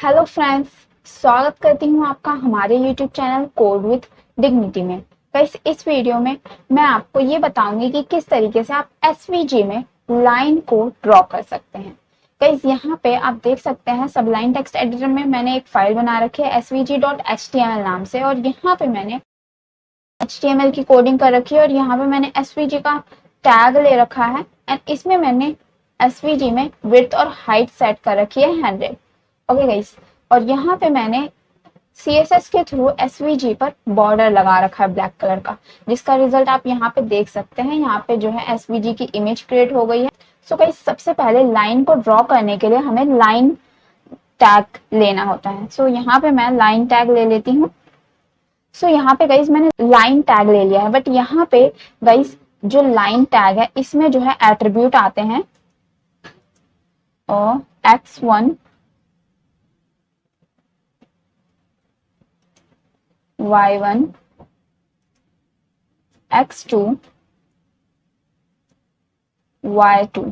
Hello friends, स्वागत करती हूँ आपका हमारे YouTube channel code with dignity में। गाइस, इस वीडियो में मैं आपको ये बताऊंगी कि किस तरीके से आप एसवीजी में लाइन को ड्रॉ कर सकते हैं। गाइस, यहाँ पे आप देख सकते हैं सबलाइन टेक्स्ट एडिटर में मैंने एक फाइल बना रखी है svg.html नाम से, और यहाँ पे मैंने html की कोडिंग कर रखी है और यहाँ पे मैंने svg का टैग ले रखा है एंड इसमें मैंने svg में विड्थ और हाइट सेट कर रखी है 100। ओके गाइस, और यहाँ पे मैंने CSS के थ्रू SVG पर बॉर्डर लगा रखा है ब्लैक कलर का, जिसका रिजल्ट आप यहाँ पे देख सकते हैं। यहाँ पे जो है SVG की इमेज क्रिएट हो गई है। सो गाइस, सबसे पहले लाइन को ड्रॉ करने के लिए हमें लाइन टैग लेना होता है। सो यहाँ पे मैं लाइन टैग ले लेती हूँ। सो यहाँ पे गाइस मैंने लाइन टैग ले लिया है, बट यहाँ पे गाइस जो लाइन टैग है इसमें जो है एट्रीब्यूट आते हैं और x1 y1 x2 y2।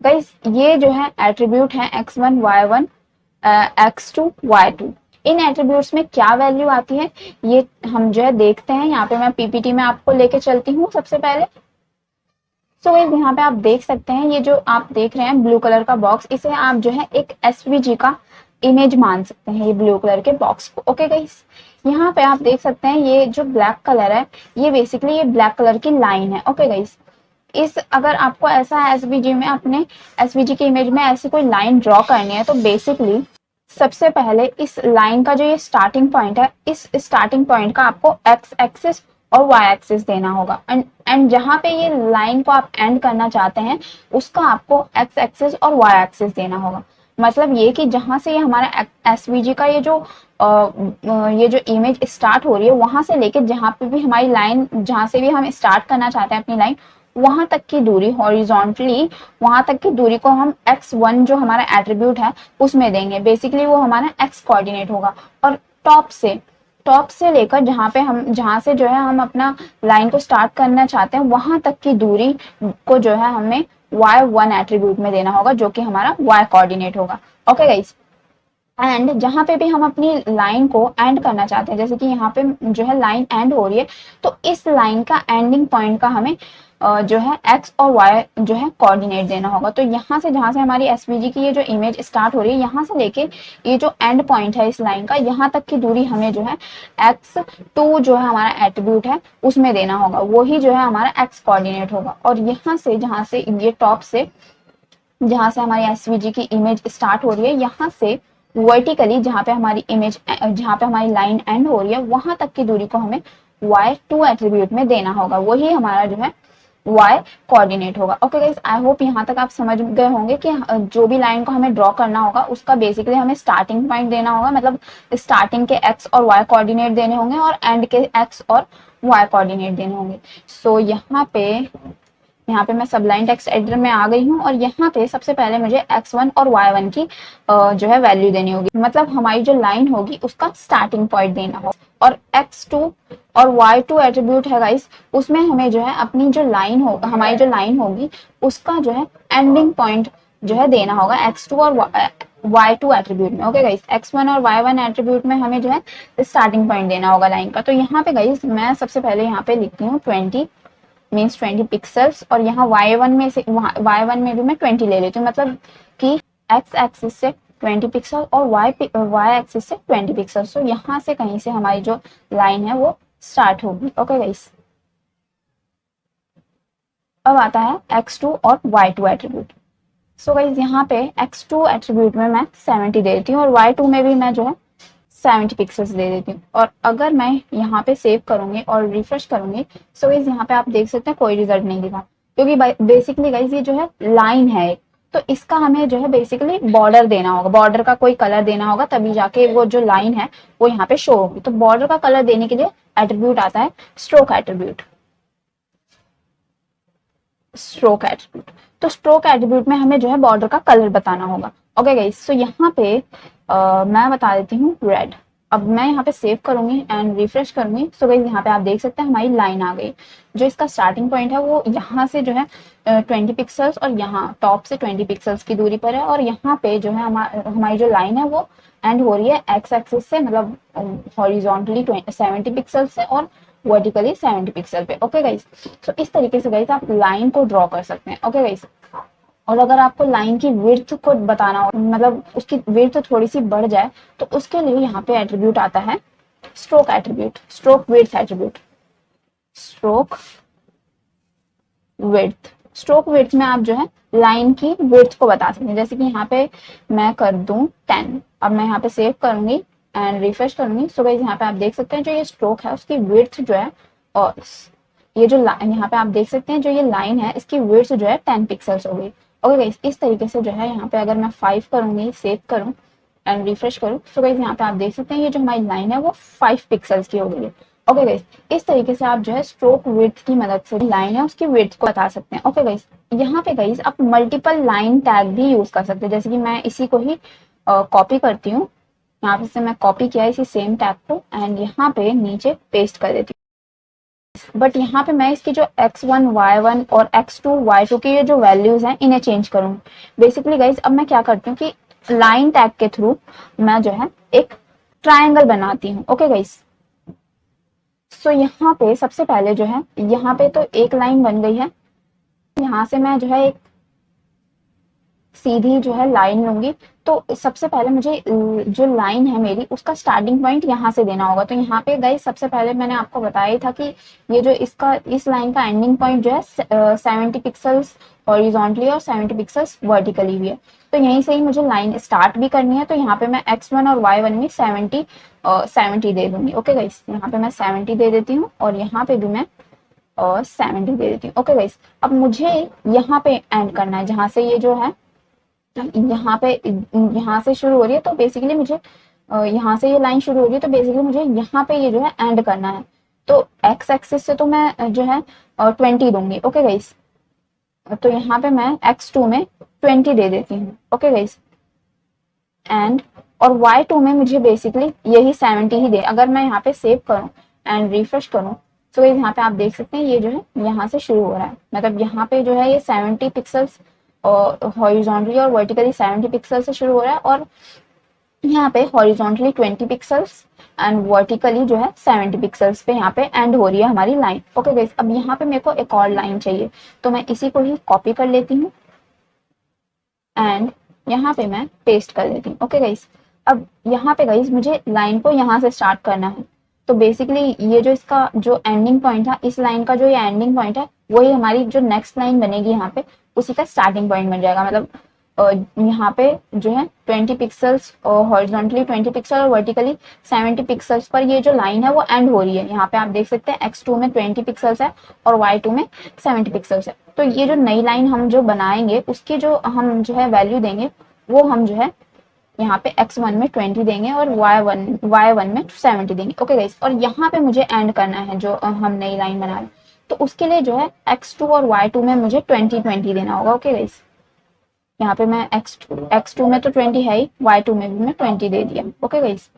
Guys, ये जो है एट्रीब्यूट है x1 y1 x2 y2। इन एट्रीब्यूट्स में क्या वैल्यू आती है ये हम जो है देखते हैं। यहाँ पे मैं पीपीटी में आपको लेके चलती हूँ सबसे पहले। सो गाइस, यहाँ पे आप देख सकते हैं ये जो आप देख रहे हैं ब्लू कलर का बॉक्स, इसे आप जो है एक एसवीजी का इमेज मान सकते हैं, ये ब्लू कलर के बॉक्स को। ओके गाइस, यहाँ पे आप देख सकते हैं ये जो ब्लैक कलर है ये बेसिकली ये ब्लैक कलर की लाइन है। ओके गाइस, इस अगर आपको ऐसा एसवीजी में अपने एसवीजी की इमेज में ऐसी कोई लाइन ड्रॉ करनी है तो बेसिकली सबसे पहले इस लाइन का जो ये स्टार्टिंग पॉइंट है, इस स्टार्टिंग पॉइंट का आपको एक्स एक्सिस और वाई एक्सिस देना होगा एंड जहां पे ये लाइन को आप एंड करना चाहते हैं उसका आपको एक्स एक्सिस और वाई एक्सिस देना होगा। मतलब ये कि जहां से ये हमारा एसवीजी का ये जो इमेज स्टार्ट हो रही है वहां से लेके जहां पे भी हमारी लाइन, जहां से भी हम स्टार्ट करना चाहते हैं अपनी लाइन, वहां तक की दूरी हॉरिजॉन्टली, वहां तक की दूरी को हम x1 जो हमारा एट्रीब्यूट है उसमें देंगे। बेसिकली वो हमारा x कोऑर्डिनेट होगा। और टॉप से लेकर जहां से जो है हम अपना लाइन को स्टार्ट करना चाहते हैं वहां तक की दूरी को जो है हमें y1 एट्रीब्यूट में देना होगा, जो कि हमारा y कोऑर्डिनेट होगा। ओके गाइस, एंड जहां पे भी हम अपनी लाइन को एंड करना चाहते हैं, जैसे कि यहाँ पे जो है लाइन एंड हो रही है, तो इस लाइन का एंडिंग पॉइंट का हमें जो है x और y जो है कोऑर्डिनेट देना होगा। तो यहाँ से जहां से हमारी एसवीजी की ये जो इमेज स्टार्ट हो रही है, यहाँ से लेके ये जो एंड पॉइंट है इस लाइन का, यहाँ तक की दूरी हमें जो है x2 जो है हमारा एट्रीब्यूट है उसमें देना होगा, वही जो है हमारा x कोऑर्डिनेट होगा। और यहाँ से जहां से ये टॉप से जहां से हमारी एसवीजी की इमेज स्टार्ट हो रही है, यहाँ से वर्टिकली जहां पे हमारी इमेज, जहां पे हमारी लाइन एंड हो रही है वहां तक की दूरी को हमें y2 एट्रीब्यूट में देना होगा, वही हमारा जो है y कोऑर्डिनेट होगा। ओके गाइस, आई होप यहाँ तक आप समझ गए होंगे कि जो भी लाइन को हमें ड्रॉ करना होगा उसका बेसिकली हमें स्टार्टिंग पॉइंट देना होगा, मतलब स्टार्टिंग के x और y कोऑर्डिनेट देने होंगे और एंड के x और y कोऑर्डिनेट देने होंगे। सो यहाँ पे मैं सबलाइन टेक्स्ट एडिटर में आ गई हूँ और यहाँ पे सबसे पहले मुझे x1 और y1 की जो है वैल्यू देनी होगी, मतलब हमारी जो लाइन होगी उसका स्टार्टिंग पॉइंट देना होगा। और x2 और y2 एट्रीब्यूट है गाइस, उसमें हमें जो है अपनी जो लाइन होगा, हमारी जो लाइन होगी उसका जो है एंडिंग पॉइंट जो है देना होगा x2 और y2 एट्रीब्यूट में। ओके गाइस, x1 और y1 एट्रीब्यूट में हमें जो है स्टार्टिंग पॉइंट देना होगा लाइन का। तो यहाँ पे गाइस मैं सबसे पहले यहाँ पे लिखती हूँ 20 मीन्स 20 पिक्सल्स, और यहाँ y1 में भी मैं 20 ले लेती हूँ, मतलब कि x एक्सिस से 20 पिक्सल और y एक्सिस से 20 पिक्सल। तो यहाँ से कहीं से हमारी जो लाइन है वो स्टार्ट होगी। ओके गाइस, अब आता है x2 और y2 एट्रीब्यूट। सो गाइस, यहाँ पे x2 एट्रीब्यूट में मैं 70 दे देती हूँ और y2 में भी मैं जो है 70 पिक्सल्स दे देती हूँ। और अगर मैं यहाँ पे सेव करूंगी और रिफ्रेश करूंगी, सो गाइस यहाँ पे आप देख सकते हैं कोई रिजल्ट नहीं दिखा, क्योंकि बेसिकली गाइस ये जो है लाइन है, तो इसका हमें जो है बेसिकली बॉर्डर देना होगा, बॉर्डर का कोई कलर देना होगा, तभी जाके वो जो लाइन है वो यहाँ पे शो होगी। तो बॉर्डर का कलर देने के लिए एट्रीब्यूट आता है स्ट्रोक एट्रीब्यूट। तो स्ट्रोक एट्रीब्यूट में हमें जो है बॉर्डर का कलर बताना होगा। ओके गाइस, सो यहाँ पे मैं बता देती हूँ रेड। अब मैं यहाँ पे सेव करूंगी एंड रिफ्रेश करूंगी। सो गाइस यहाँ पे आप देख सकते हैं हमारी लाइन आ गई। जो इसका स्टार्टिंग पॉइंट है वो यहाँ से जो है 20 पिक्सल्स और यहाँ टॉप से 20 पिक्सल्स की दूरी पर है, और यहाँ पे जो है हमारी जो लाइन है वो एंड हो रही है एक्स एक्सिस से, मतलब हॉरिजॉन्टली 70 पिक्सल से और वर्टिकली 70 पिक्सल पे। ओके गाइस, सो इस तरीके से गाइस आप लाइन को ड्रॉ कर सकते हैं। ओके गाइस, और अगर आपको लाइन की विड्थ को बताना हो, मतलब उसकी विड्थ थोड़ी सी बढ़ जाए, तो उसके लिए यहाँ पे एट्रीब्यूट आता है stroke attribute, stroke width attribute, stroke width. Stroke width में आप जो है लाइन की विड्थ को बता सकते हैं। जैसे कि यहाँ पे मैं कर दूं 10। अब मैं यहाँ पे सेव करूंगी एंड रिफ्रेश करूंगी। सो गाइस यहाँ पे आप देख सकते हैं जो ये स्ट्रोक है उसकी विड्थ जो है, और ये जो यहाँ पे आप देख सकते हैं जो ये लाइन है इसकी विड्थ जो है 10 पिक्सल्स हो गई। ओके गाइस, इस तरीके से जो है यहाँ पे अगर मैं 5 करूंगी, सेव करूं एंड रिफ्रेश करूं, सो गाइस यहाँ पे आप देख सकते हैं ये जो हमारी लाइन है वो 5 पिक्सल्स की हो गई है। ओके गाइस, इस तरीके से आप जो है स्ट्रोक विड्थ की मदद से लाइन है उसकी विड्थ को बता सकते हैं। ओके गाइस, यहाँ पे गाइस आप मल्टीपल लाइन टैग भी यूज कर सकते हैं। जैसे कि मैं इसी को ही कॉपी करती हूँ, यहाँ पे से मैं कॉपी किया इसी सेम टैग को एंड यहाँ पे नीचे पेस्ट कर देती हूँ। बट यहाँ पे मैं इसकी जो x1 y1 और x2 y2 की ये जो वैल्यूज हैं इन्हें चेंज करूंगी। बेसिकली गाइज अब मैं क्या करती हूँ कि लाइन टैग के थ्रू मैं जो है एक ट्रायंगल बनाती हूँ। ओके गाइज, सो यहाँ पे सबसे पहले जो है यहाँ पे तो एक लाइन बन गई है। यहाँ से मैं जो है एक सीधी जो है लाइन लूंगी। तो सबसे पहले मुझे जो लाइन है मेरी उसका स्टार्टिंग पॉइंट यहाँ से देना होगा। तो यहाँ पे गाइस सबसे पहले मैंने आपको बताया था कि ये जो इस लाइन का एंडिंग पॉइंट जो है 70 पिक्सल्स हॉरिजॉन्टली और 70 पिक्सल्स वर्टिकली भी है। तो यहीं से ही मुझे लाइन स्टार्ट भी करनी है। तो यहाँ पे मैं x1 और y1 में 70 दे दूंगी। ओके गाइस, यहाँ पे मैं 70 दे देती हूँ और यहाँ पे भी मैं 70 दे देती हूँ। ओके गाइस, अब मुझे यहाँ पे एंड करना है जहां से ये जो है यहाँ पे यहाँ से शुरू हो रही है। तो बेसिकली मुझे यहाँ से ये लाइन शुरू हो रही है, तो बेसिकली मुझे यहाँ पे ये जो है एंड करना है। तो एक्स एक्सिस से तो मैं जो है 20 दूंगी। ओके गाइस, तो यहाँ पे मैं x2 में 20 दे देती हूँ। ओके गाइस, एंड और y2 में मुझे बेसिकली यही 70 ही दे। अगर मैं यहाँ पे सेव करूँ एंड रिफ्रेश करूँ, तो यहाँ पे आप देख सकते हैं ये जो है यहाँ से शुरू हो रहा है, मतलब यहाँ पे जो है ये 70 पिक्सल्स और हॉरिजॉन्टली और वर्टिकली 70 पिक्सल से शुरू हो रहा है, और यहाँ पे हॉरिजॉन्टली 20 पिक्सल्स एंड वर्टिकली जो है 70 पिक्सल्स पे यहाँ पे एंड हो रही है हमारी लाइन। ओके गाइस, अब यहाँ पे मेरे को एक और लाइन चाहिए, तो मैं इसी को ही कॉपी कर लेती हूँ एंड यहाँ पे मैं पेस्ट कर देती हूँ। ओके गाइस, अब यहाँ पे गाइस मुझे लाइन को यहाँ से स्टार्ट करना है। तो बेसिकली ये जो इसका जो एंडिंग पॉइंट था, इस लाइन का जो ये एंडिंग पॉइंट है वही हमारी जो नेक्स्ट लाइन बनेगी यहाँ पे उसी का स्टार्टिंग पॉइंट बन जाएगा। मतलब यहाँ पे जो है 20 पिक्सल्स हॉरिजॉन्टली 20 पिक्सल और वर्टिकली 70 पिक्सल्स पर ये जो लाइन है वो एंड हो रही है। यहाँ पे आप देख सकते हैं x2 में 20 पिक्सल्स है और y2 में 70 पिक्सल्स है। तो ये जो नई लाइन हम जो बनाएंगे उसकी जो हम जो है वैल्यू देंगे वो हम जो है यहाँ पे x1 में 20 देंगे और y1 में 70 देंगे। ओके गाइस, और यहाँ पे मुझे एंड करना है जो हम नई लाइन बना रहे हैं, तो उसके लिए जो है x2 और y2 में मुझे 20 देना होगा। ओके गाइस, यहाँ पे मैं x2 में तो 20 है ही, y2 में भी मैं 20 दे दिया। ओके गाइस,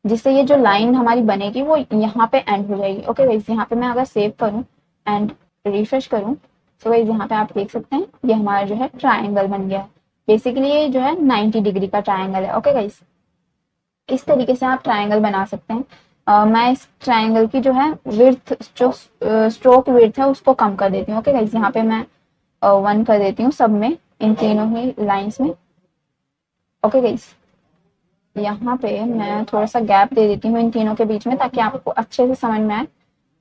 जिससे ये जो लाइन हमारी बनेगी वो यहाँ पे एंड हो जाएगी। ओके गाइस, यहाँ पे मैं अगर सेव करूँ एंड रिफ्रेश करूँ, तो गाइस यहाँ पे आप देख सकते हैं ये हमारा जो है ट्राइंगल बन गया है। बेसिकली ये जो है 90 डिग्री का ट्राइंगल है। ओके गाइस, इस तरीके से आप ट्राइंगल बना सकते हैं। मैं इस ट्राइंगल की जो है विड्थ, जो स्ट्रोक विड्थ है उसको कम कर देती हूँ। ओके गाइस, यहाँ पे मैं 1 कर देती हूँ सब में, इन तीनों ही लाइंस में। ओके गाइस, यहाँ पे मैं थोड़ा सा गैप दे देती हूँ इन तीनों के बीच में ताकि आपको अच्छे से समझ में आए।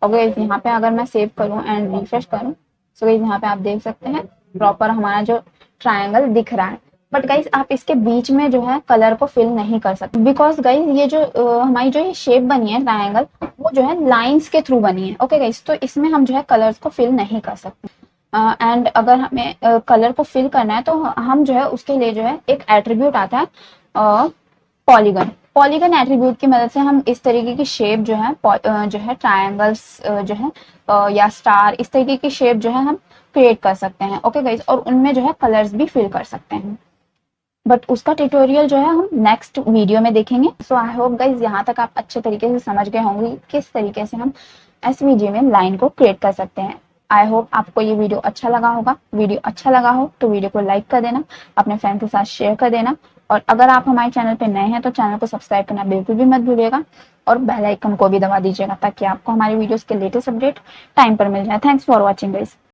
ओके गाइस, यहाँ पे अगर मैं सेव करूँ एंड रिफ्रेश करूँ, सो गाइस यहाँ पे आप देख सकते हैं प्रॉपर हमारा जो ट्राइंगल दिख रहा है। बट गाइस आप इसके बीच में जो है कलर को फिल नहीं कर सकते, बिकॉज गाइस ये जो हमारी जो ये शेप बनी है ट्राइंगल, वो जो है लाइंस के थ्रू बनी है। ओके गाइस, तो इसमें हम जो है कलर्स को फिल नहीं कर सकते। एंड अगर हमें कलर को फिल करना है तो हम जो है उसके लिए जो है एक एट्रीब्यूट आता है पॉलीगन। पॉलीगन एट्रीब्यूट की मदद से हम इस तरीके की शेप जो है ट्रायंगल्स जो है या स्टार, इस तरीके की शेप जो है हम क्रिएट कर सकते हैं। ओके गाइस, और उनमें जो है कलर्स भी फिल कर सकते हैं। बट उसका ट्यूटोरियल जो है हम नेक्स्ट वीडियो में देखेंगे। सो आई होप गाइज यहाँ तक आप अच्छे तरीके से समझ गए होंगे किस तरीके से हम SVG में लाइन को क्रिएट कर सकते हैं। आई होप आपको ये वीडियो अच्छा लगा होगा। वीडियो अच्छा लगा हो तो वीडियो को लाइक कर देना, अपने फ्रेंड के साथ शेयर कर देना, और अगर आप हमारे चैनल पे नए हैं तो चैनल को सब्सक्राइब करना बिल्कुल भी मत भूलिएगा, और बेल आइकन को भी दबा दीजिएगा ताकि आपको हमारी वीडियोस के लेटेस्ट अपडेट टाइम पर मिल जाए। Thanks for watching guys.